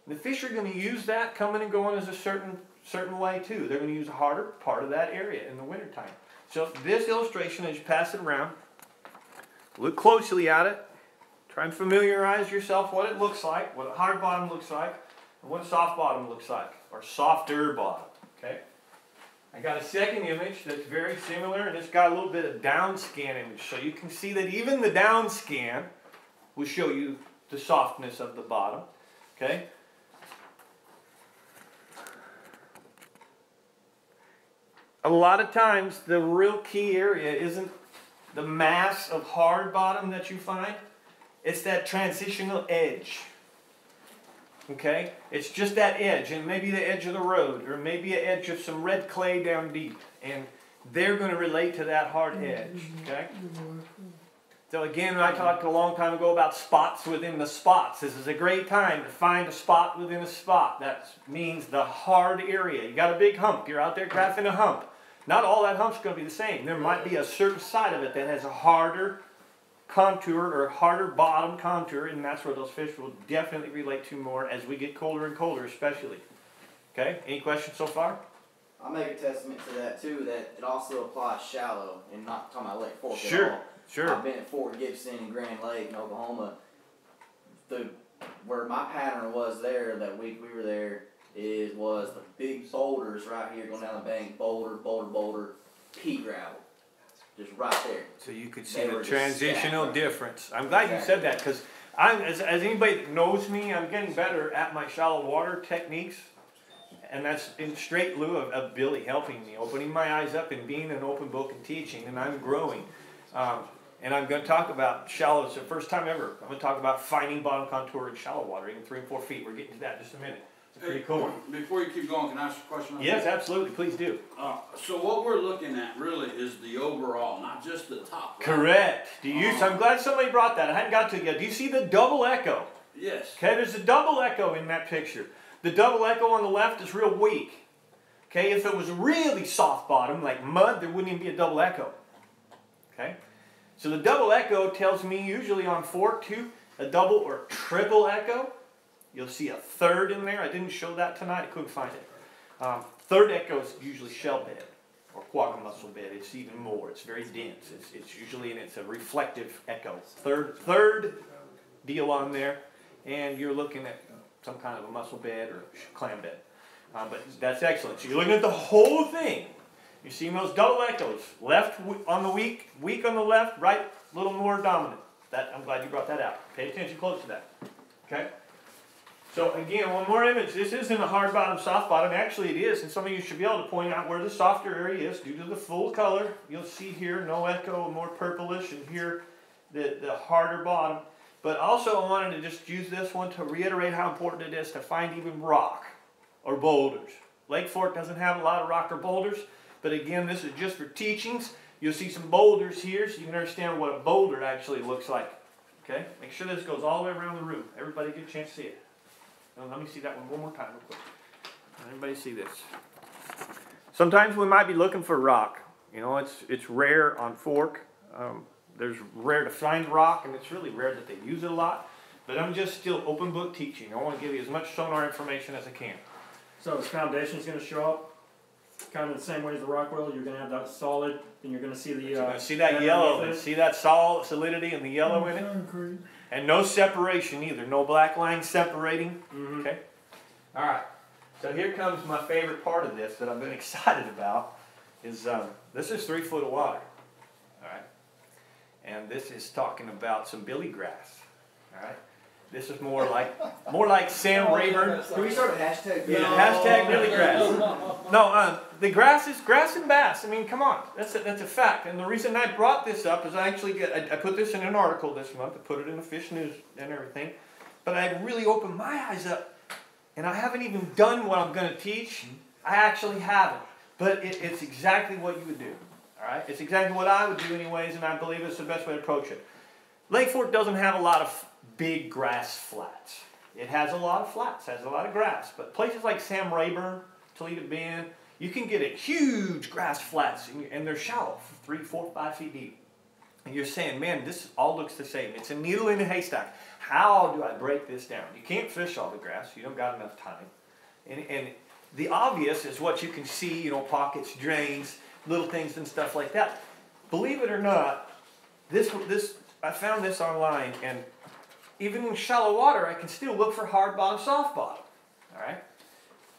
The fish are going to use that coming and going as a certain way too. They're going to use a harder part of that area in the wintertime. So this illustration, as you pass it around, look closely at it. Try and familiarize yourself what it looks like, what a hard bottom looks like, and what a soft bottom looks like, or softer bottom. Okay? I got a second image that's very similar, and it's got a little bit of down scan image. So you can see that even the down scan will show you the softness of the bottom. Okay? A lot of times the real key area isn't the mass of hard bottom that you find. It's that transitional edge. Okay? It's just that edge, and maybe the edge of the road, or maybe an edge of some red clay down deep. And they're going to relate to that hard edge. Okay? So again, I talked a long time ago about spots within the spots. This is a great time to find a spot within a spot. That means the hard area. You got a big hump. You're out there graphing a hump. Not all that hump's going to be the same. There might be a certain side of it that has a harder contour or a harder bottom contour, and that's where those fish will definitely relate to more as we get colder and colder especially. Okay? Any questions so far? I'll make a testament to that too, that it also applies shallow and not talking about Lake Fork at Sure. all. Sure. I've been at Fort Gibson and Grand Lake in Oklahoma. Where my pattern was there that week we were there was the big boulders right here going down the bank, boulder, pea gravel. Just right there. So you could see the transitional difference. I'm glad you said that, because as anybody that knows me, I'm getting better at my shallow water techniques. And that's in straight lieu of Billy helping me, opening my eyes up and being an open book and teaching, and I'm growing. And I'm going to talk about shallow. It's the first time ever. I'm going to talk about finding bottom contour in shallow water, even 3 and 4 feet. We're getting to that in just a minute. It's pretty cool. Before you keep going, can I ask a question? Yes, absolutely. Please do. So what we're looking at really is the overall, not just the top. Right? Correct. I'm glad somebody brought that. I hadn't got to it yet. Do you see the double echo? Yes. Okay, there's a double echo in that picture. The double echo on the left is real weak. Okay, if it was really soft bottom, like mud, there wouldn't even be a double echo. Okay? So the double echo tells me usually on fork 2, a double or triple echo. You'll see a third in there. I didn't show that tonight. I couldn't find it. Third echo is usually shell bed or quagga mussel bed. It's even more. It's very dense. It's usually, and it's a reflective echo. Third deal on there. And you're looking at some kind of a mussel bed or clam bed. But that's excellent. So you're looking at the whole thing. You're seeing those double echoes. Left on the weak on the left, right a little more dominant. I'm glad you brought that out. Pay attention close to that. Okay? So again, one more image. This isn't a hard bottom, soft bottom. Actually it is, and some of you should be able to point out where the softer area is due to the full color. You'll see here no echo, more purplish, and here the harder bottom. But also I wanted to just use this one to reiterate how important it is to find even rock or boulders. Lake Fork doesn't have a lot of rock or boulders, but again, this is just for teachings. You'll see some boulders here so you can understand what a boulder actually looks like. Okay? Make sure this goes all the way around the room. Everybody get a chance to see it. Now, let me see that one more time real quick. Everybody see this. Sometimes we might be looking for rock. You know, it's rare on Fork. There's rare to find rock, and it's really rare that they use it a lot. But I'm just still open book teaching. I want to give you as much sonar information as I can. So its foundation is going to show up kind of the same way as the rock will. You're going to have that solid, and you're going to see the... You're going to see that yellow, see that solidity and the yellow in it? And no separation either. No black line separating. Mm-hmm. Okay? All right. So here comes my favorite part of this that I've been excited about. Is this is 3 foot of water. All right? And this is talking about some billy grass. All right? This is more like Sam Rayburn. Can we start a hashtag? Yeah, hashtag billy grass. No, the grass is grass and bass. I mean, come on, that's a fact. And the reason I brought this up is I put this in an article this month. I put it in the Fish News and everything. But I really opened my eyes up, and I haven't even done what I'm going to teach. I actually haven't. But it's exactly what you would do. All right, it's exactly what I would do anyways, and I believe it's the best way to approach it. Lake Fork doesn't have a lot of big grass flats. It has a lot of flats, has a lot of grass. But places like Sam Rayburn, Toledo Bend, you can get huge grass flats, and they're shallow, 3, 4, 5 feet deep. And you're saying, man, this all looks the same. It's a needle in a haystack. How do I break this down? You can't fish all the grass. You don't got enough time. And the obvious is what you can see, you know, pockets, drains, little things and stuff like that. Believe it or not, I found this online, and even in shallow water, I can still look for hard bottom, soft bottom. All right?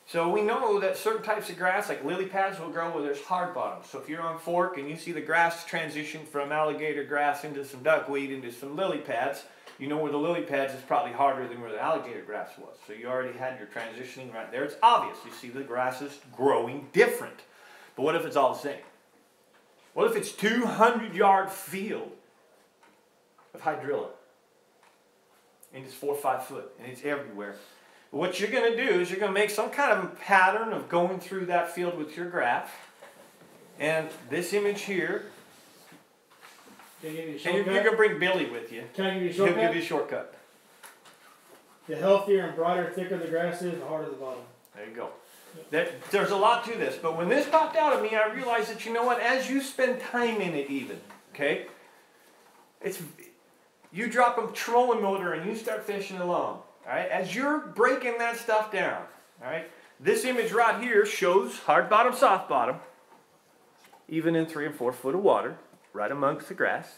So we know that certain types of grass, like lily pads, will grow where there's hard bottom. So if you're on Fork and you see the grass transition from alligator grass into some duckweed into some lily pads, you know where the lily pads is probably harder than where the alligator grass was. So you already had your transitioning right there. It's obvious. You see the grass is growing different. But what if it's all the same? What if it's 200-yard field of hydrilla? And it's 4 or 5 foot, and it's everywhere. But what you're going to do is you're going to make some kind of a pattern of going through that field with your graph. And this image here, Can I give you a and shortcut? you're going to bring Billy with you. Can I give you a He'll shortcut? give you a shortcut. The healthier and brighter, thicker the grass is, the harder the bottom. There you go. There's a lot to this, but when this popped out at me, I realized that, you know what, as you spend time in it even, okay, you drop a trolling motor and you start fishing along, all right, as you're breaking that stuff down, all right, this image right here shows hard bottom, soft bottom, even in 3 and 4 foot of water, right amongst the grass.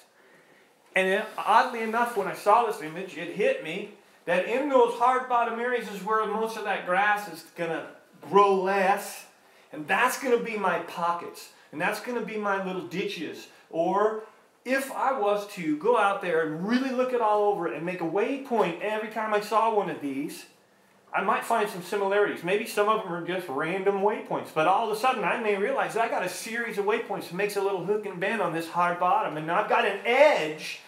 And then, oddly enough, when I saw this image, it hit me that in those hard bottom areas is where most of that grass is going to grow less, and that's going to be my pockets, and that's going to be my little ditches. Or if I was to go out there and really look it all over and make a waypoint every time I saw one of these, I might find some similarities. Maybe some of them are just random waypoints, but all of a sudden I may realize I got a series of waypoints that makes a little hook and bend on this hard bottom, and now I've got an edge,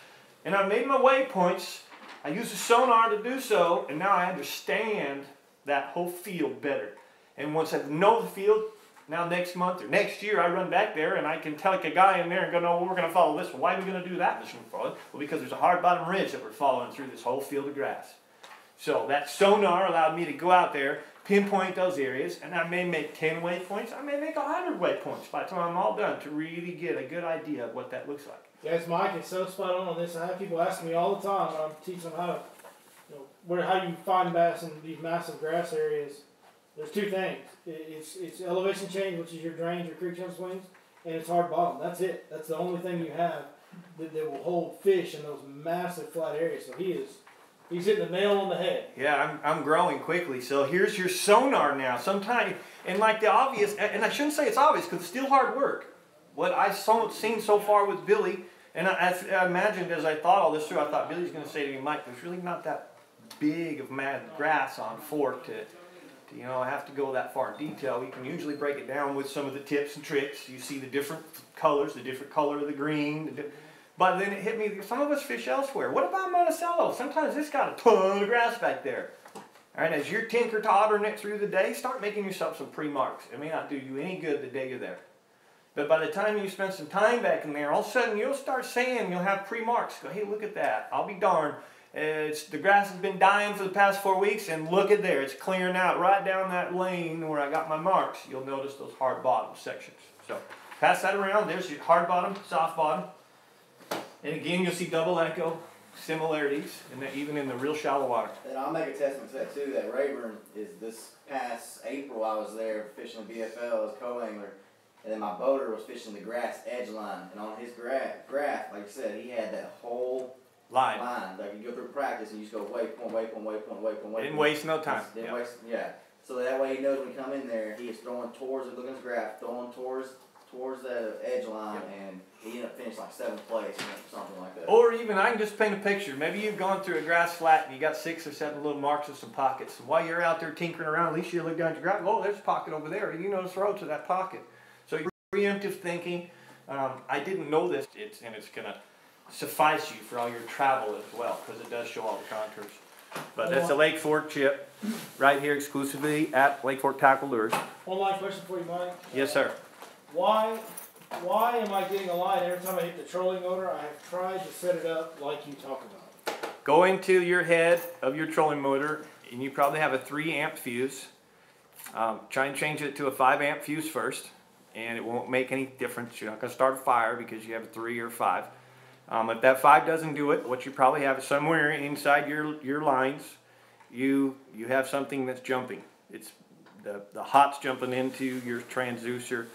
and I've made my waypoints. I use the sonar to do so, and now I understand that whole field better. And once I know the field, now next month or next year, I run back there and I can tell a guy in there and go, no, we're going to follow this one. Why are we going to do that this one? Well, because there's a hard bottom ridge that we're following through this whole field of grass. So that sonar allowed me to go out there, pinpoint those areas, and I may make 10 waypoints. I may make 100 waypoints by the time I'm all done to really get a good idea of what that looks like. Yes, Mike is so spot on this. I have people ask me all the time when I'm teaching them how to, how do you find bass in these massive grass areas. There's 2 things. It's elevation change, which is your drains, your creek channel swings, and it's hard bottom. That's it. That's the only thing you have that will hold fish in those massive flat areas. So he is He's hitting the nail on the head. Yeah, I'm growing quickly. So here's your Sonar now. Sometimes, and like the obvious, and I shouldn't say it's obvious because it's still hard work. What I've seen so far with Billy, and I imagined as I thought all this through, I thought Billy's going to say to me, Mike, there's really not that big of mad grass on Fort to have to go that far in detail. We can usually break it down with some of the tips and tricks. You see the different colors, the different color of the green. But then it hit me, some of us fish elsewhere. What about Monticello? Sometimes it's got a ton of grass back there. All right, as you're tinker-tottering it through the day, start making yourself some pre-marks. It may not do you any good the day you're there. But by the time you spend some time back in there, all of a sudden you'll start saying, you'll have pre-marks. Go, hey, look at that. I'll be darned. The grass has been dying for the past 4 weeks, and look at there. It's clearing out right down that lane where I got my marks. You'll notice those hard bottom sections. So pass that around. There's your hard bottom, soft bottom. And again, you'll see double echo similarities, even in the real shallow water. And I'll make a testament to that too, that Rayburn is this past April I was there fishing the BFL as co-angler, and then my boater was fishing the grass edge line, and on his graph, like I said, he had that whole line. Like you go through practice and you just go waypoint, waypoint, waypoint, waypoint, waypoint. Didn't waste no time. Didn't waste, yeah. So that way he knows when he come in there, he is throwing towards, look at his graph, throwing towards the edge line, and he ended up finishing like 7th place or something like that. Or even, I can just paint a picture. Maybe you've gone through a grass flat and you got 6 or 7 little marks with some pockets. And while you're out there tinkering around, at least you look down at your graph, oh, there's a pocket over there. You know, throw to that pocket. So preemptive thinking, I didn't know this, and it's going to suffice you for all your travel as well, because it does show all the contours. But that's a Lake Fork chip, right here exclusively at Lake Fork Tackle Lures. One last question for you, Mike. Yes, sir. Why am I getting a line every time I hit the trolling motor? I have tried to set it up like you talk about. Go into your head of your trolling motor, and you probably have a 3 amp fuse. Try and change it to a 5 amp fuse first, and it won't make any difference. You're not going to start a fire because you have a 3 or 5. If that 5 doesn't do it, what you probably have is somewhere inside your lines, you have something that's jumping. It's the hot's jumping into your transducer.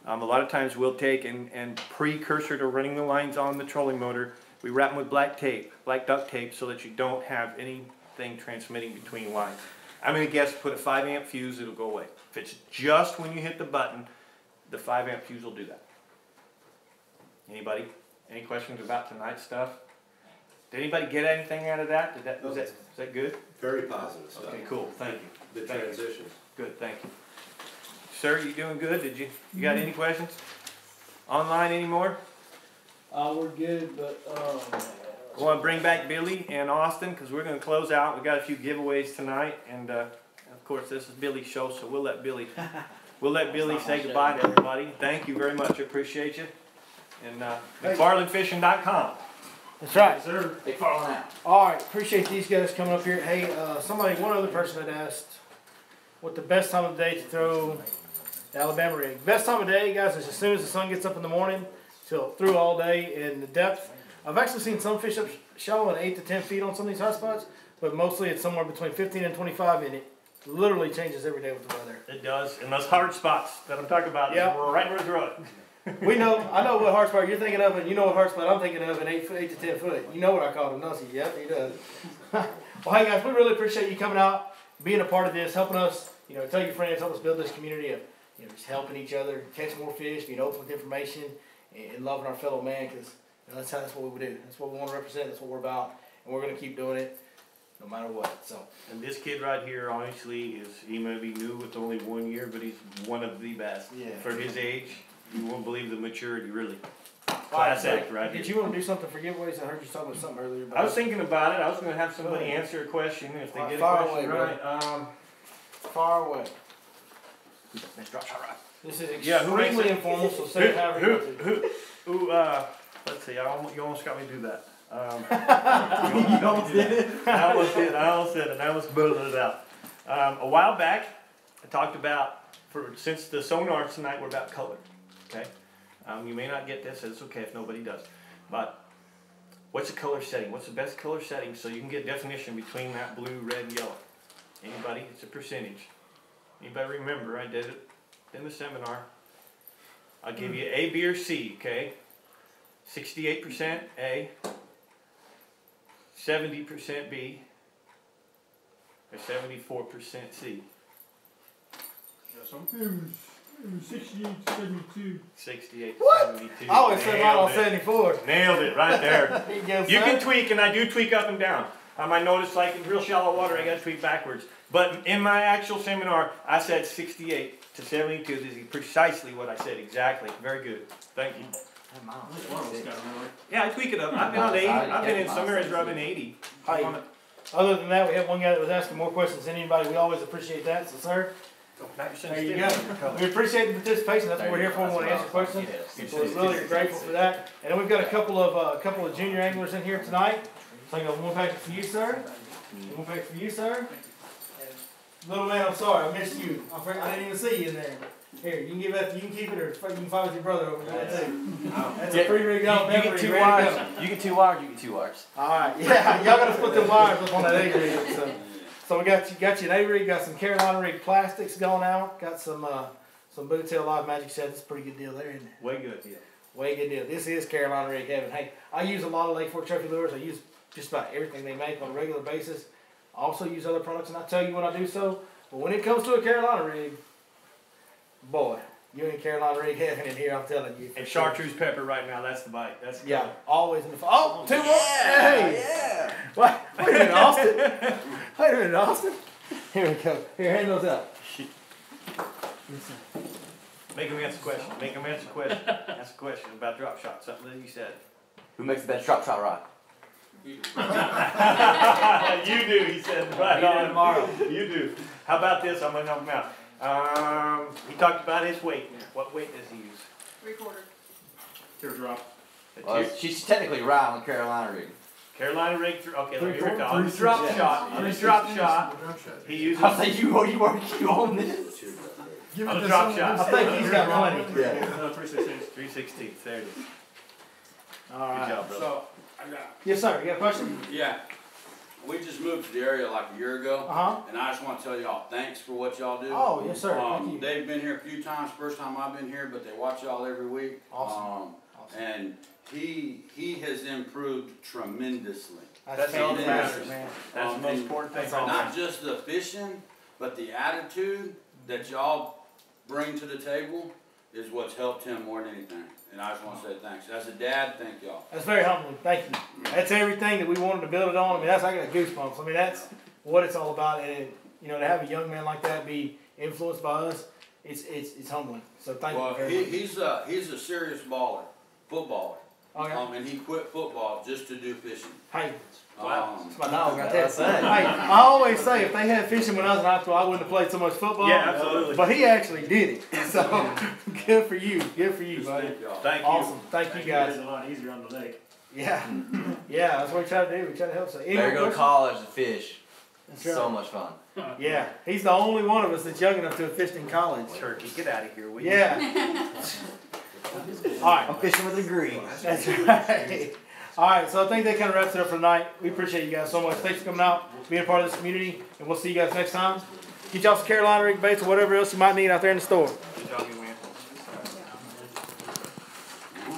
A lot of times we'll take and precursor to running the lines on the trolling motor, we wrap them with black duct tape, so that you don't have anything transmitting between lines. I'm going to guess put a 5 amp fuse, it'll go away. If it's just when you hit the button, the 5 amp fuse will do that. Anybody? Any questions about tonight's stuff? Did anybody get anything out of that? Was that good? Very positive stuff. Okay, cool. Thank you. The transitions. Good, thank you. Sir, you doing good? You got any questions? Online anymore? We're good, but I want to bring back Billy and Austin because we're going to close out. We got a few giveaways tonight, and of course this is Billy's show, so we'll let Billy say goodbye to everybody. Thank you very much. I appreciate you. And McFarlandFishing.com. That's right. Yes, sir. Big falling out. All right, appreciate these guys coming up here. Hey, one other person had asked what the best time of the day to throw the Alabama rig. Best time of day, guys, is as soon as the sun gets up in the morning till through all day. In the depth, I've actually seen some fish up shallow at 8 to 10 feet on some of these hot spots, but mostly it's somewhere between 15 and 25, and it literally changes every day with the weather. It does, and those hard spots that I'm talking about, yeah, we're right where we throw it. I know what hard spot you're thinking of, and you know what hard spot I'm thinking of, an 8 to 10 foot. You know what I called him, doesn't he? Yep, he does. Well, hey guys, we really appreciate you coming out, being a part of this, helping us, tell your friends, help us build this community of, just helping each other, catch more fish, being open with information, and loving our fellow man, because that's what we do. That's what we want to represent. That's what we're about, and we're going to keep doing it, no matter what. So. And this kid right here, honestly, he may be new with only 1 year, but he's one of the best for his age. You won't believe the maturity, really. Class act right here. Did you want to do something for giveaways? I heard you talking about something earlier. I was thinking about it. I was going to have somebody answer a question if they get a question right. Far away. Let's drop shot right. This is extremely informal, so say it however you want to. Let's see. You almost got me to do that. You almost did it? I almost did. I almost booted it out. A while back, I talked about, since the sonar tonight, we're about color. Okay? You may not get this. It's okay if nobody does. But what's the color setting? What's the best color setting so you can get definition between that blue, red, and yellow? Anybody? It's a percentage. Anybody remember? I did it in the seminar. I'll give you A, B, or C, okay? 68% A, 70% B, or 74% C? It was 68 to 72. 68 What? to 72. I always said mine on Nailed it. 74. Nailed it right there. There you go, You can son. tweak, and I do tweak up and down. I might notice, like in real shallow water, I got to tweak backwards. But in my actual seminar, I said 68 to 72. This is precisely what I said. Exactly. Very good. Thank you. Yeah, I tweak it up. I've been on 80. I've been in some areas where I've been 80. Hey, other than that, we have one guy that was asking more questions than anybody. We always appreciate that. So, sir, there you go. We appreciate the participation. That's what we're here for. We want to answer questions. So we're really grateful for that. And then we've got a couple of junior anglers in here tonight. So I got one packet for you, sir. One packet for you, sir. And little man, I'm sorry, I missed you. I didn't even see you in there. Here, you can give that. You can keep it, or you can fight with your brother over there too. That's a free rig out. You get 2 wires. You get 2 wires. You get 2 wires. All right, yeah, y'all gotta split the wires up on that A rig. So we got you an A rig, got some Carolina rig plastics going out, got some Bootail Live Magic Sheds. It's a pretty good deal there, isn't it? Way good deal. Way good deal. This is Carolina rig heaven. Hey, I use a lot of Lake Fork Trophy lures. I use just about everything they make on a regular basis. I also use other products, and I tell you when I do so. But when it comes to a Carolina rig, boy, you ain't Carolina rig heaven in here. I'm telling you. And chartreuse pepper right now. That's the bite. That's the Yeah, color. always in the oh, 2 more. Hey, Yeah. wait a minute, Austin. Wait a minute, Austin. Here we go. Here, hand those out. Make him answer a question. Make him answer a question. Ask a question about drop shot. Something that you said. Who makes the best drop shot rod? You do, he said. Right on. Tomorrow. You do. How about this? I'm gonna help him out. He talked about his weight. What weight does he use? 3/4. Teardrop. Well, she's technically right on the Carolina rig. Carolina rig. Okay, let me 3/4, recall. On the drop shot. On the drop shot. He uses. I'll say you own this. Give On it the to drop someone shot. else. I think he's got plenty. 3/16. 3/16. There it is. All Good right. job, brother. So, I got, Yes, sir. You got a question? yeah, we just moved to the area like a year ago, Uh-huh. and I just wanna tell y'all, thanks for what y'all do. Oh, yes, sir. Thank you. They've been here a few times, first time I've been here, but they watch y'all every week. Awesome. And he has improved tremendously. That's all that He matters, is. man. That's the most and important thing. that's all. Not just the fishing, but the attitude that y'all bring to the table is what's helped him more than anything. And I just wanna say thanks. As a dad, thank y'all. That's very humbling. Thank you. That's everything that we wanted to build it on. I mean, I got goosebumps. I mean, that's what it's all about. And to have a young man like that be influenced by us, it's humbling. So thank Well, you very much. he's a serious baller, footballer. Okay. And he quit football just to do fishing. Hey, Wow. that's my dog right there. That's it. Hey, I always say if they had fishing when I was in high school, I wouldn't have played so much football. Yeah, absolutely. But he actually did it. So good for you. Good for you, Just buddy. thank y'all. Thank you. Awesome. Thank you guys. It's a lot easier on the lake. Yeah. Yeah, that's what we try to do. We try to help. So, any Better more go to questions? college to fish. That's So right. much fun. Yeah, he's the only one of us that's young enough to have fished in college. Turkey, get out of here, will you? Yeah. All right. I'm fishing with a degree. That's right. All right, so I think that kind of wraps it up for tonight. We appreciate you guys so much. Thanks for coming out, being a part of this community, and we'll see you guys next time. Get y'all some Carolina rig baits or whatever else you might need out there in the store. Good job, you